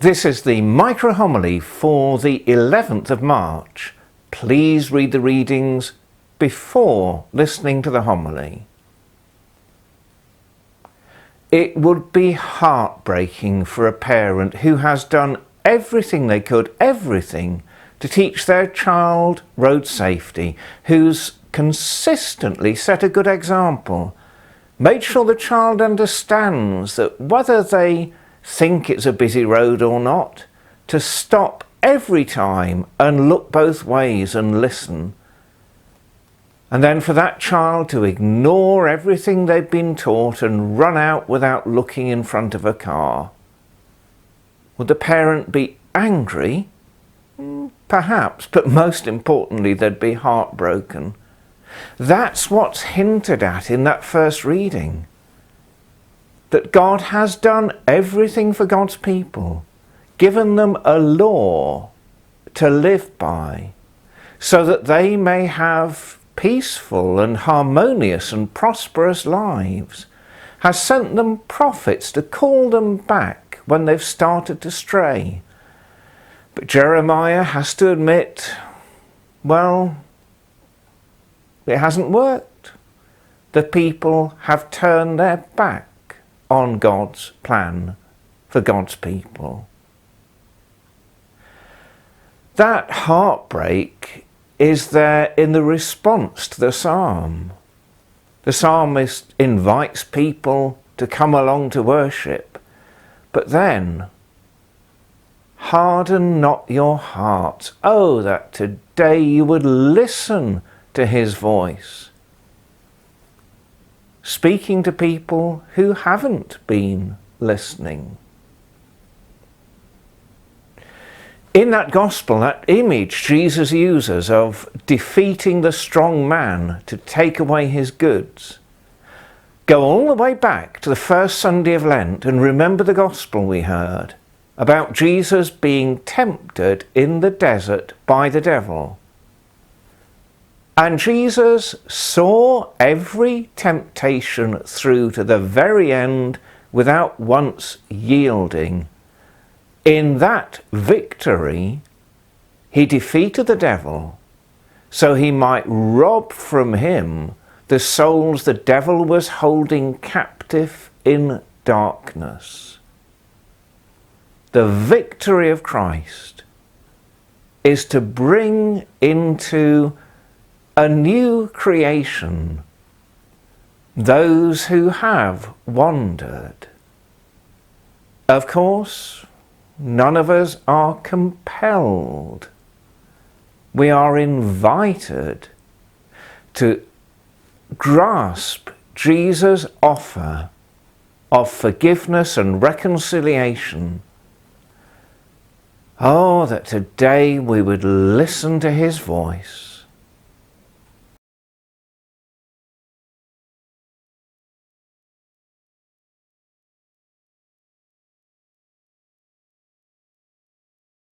This is the micro-homily for the 11th of March. Please read the readings before listening to the homily. It would be heartbreaking for a parent who has done everything they could, everything, to teach their child road safety, who's consistently set a good example, made sure the child understands that whether they think it's a busy road or not, to stop every time and look both ways and listen. And then for that child to ignore everything they've been taught and run out without looking in front of a car. Would the parent be angry? Perhaps, but most importantly, they'd be heartbroken. That's what's hinted at in that first reading. That God has done everything for God's people, given them a law to live by, so that they may have peaceful and harmonious and prosperous lives, has sent them prophets to call them back when they've started to stray. But Jeremiah has to admit, well, it hasn't worked. The people have turned their back on God's plan for God's people. That heartbreak is there in the response to the psalm. The psalmist invites people to come along to worship, but then, harden not your hearts. Oh, that today you would listen to his voice, speaking to people who haven't been listening. In that gospel, that image Jesus uses of defeating the strong man to take away his goods, go all the way back to the first Sunday of Lent and remember the gospel we heard about Jesus being tempted in the desert by the devil. And Jesus saw every temptation through to the very end without once yielding. In that victory, he defeated the devil so he might rob from him the souls the devil was holding captive in darkness. The victory of Christ is to bring into a new creation those who have wandered. Of course, none of us are compelled. We are invited to grasp Jesus' offer of forgiveness and reconciliation. Oh, that today we would listen to his voice